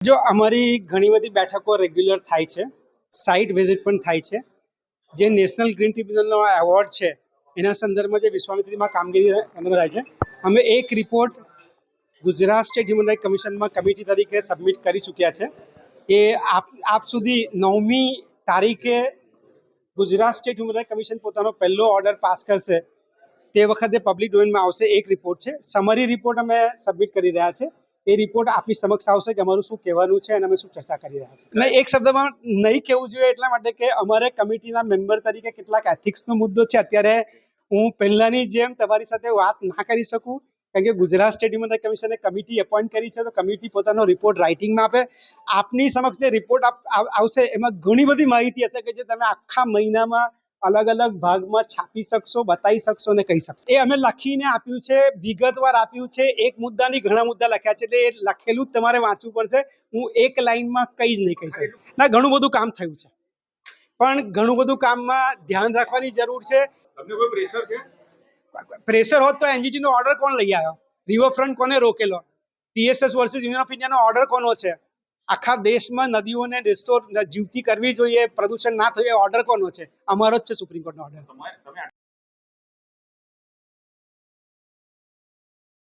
જો અમારી ઘણી બધી બેઠકો રેગ્યુલર થાય છે, સાઇટ વિઝિટ પણ થાય છે. જે નેશનલ ગ્રીન ટ્રિબ્યુનલનો એવોર્ડ છે એના સંદર્ભમાં જે વિશ્વામિત્રીમાં કામગીરી થાય છે, અમે એક report Gujarat state human right કમિશનમાં કમિટી તરીકે સબમિટ કરી ચૂક્યા છે. એ આપ સુધી 9મી તારીખે Gujarat state human right commission પોતાનો પહેલો ઓર્ડર પાસ કરશે તે વખતે પબ્લિક ડોમેનમાં આવશે. એક રિપોર્ટ છે, સમરી રિપોર્ટ અમે સબમિટ કરી રહ્યા છે. એ રિપોર્ટ આપની સમક્ષ આવશે કે અમારું શું કહેવાનું છે અને અમે શું ચર્ચા કરી રહ્યા છીએ. નહીં, એક શબ્દમાં નહીં કહેવું જોઈએ એટલા માટે કે અમારે કમિટીના મેમ્બર તરીકે કેટલાક એથિક્સનો મુદ્દો છે. અત્યારે હું પહેલાંની જેમ તમારી સાથે વાત ના કરી શકું, કારણ કે ગુજરાત સ્ટેટ હ્યુમન રાઇટ કમિશને કમિટી એપોઇન્ટ કરી છે, તો કમિટી પોતાનો રિપોર્ટ રાઇટિંગમાં આપે. આપની સમક્ષ જે રિપોર્ટ આવશે એમાં ઘણી બધી માહિતી હશે કે જે તમે આખા મહિનામાં અલગ અલગ ભાગમાં છાપી શકશો, બતાવી શકશો અને કહી શકશો. એ અમે લખીને આપ્યું છે, વિગતવાર આપ્યું છે. એક મુદ્દાની ઘણા મુદ્દા લખ્યા છે, એટલે એ લખેલું જ તમારે વાંચવું પડશે. હું એક લાઈનમાં કંઈ જ નહીં કહી શકું. ના, ઘણું બધું કામ થયું છે, પણ ઘણું બધું કામમાં ધ્યાન રાખવાની જરૂર છે. તમને કોઈ પ્રેશર છે? પ્રેશર હોત તો એનજીટી નો ઓર્ડર કોણ લઈ આવ્યો? રિવરફ્રન્ટ કોને રોકેલો? પીએસએસ વર્સિસ યુનિયન ઓફ ઇન્ડિયાનો ઓર્ડર કોનો છે? આખા દેશમાં નદીઓને જીવતી કરવી જોઈએ, પ્રદૂષણ ના થાય, એ ઓર્ડર કોનો છે? અમારો જ છે, સુપ્રીમ કોર્ટનો ઓર્ડર.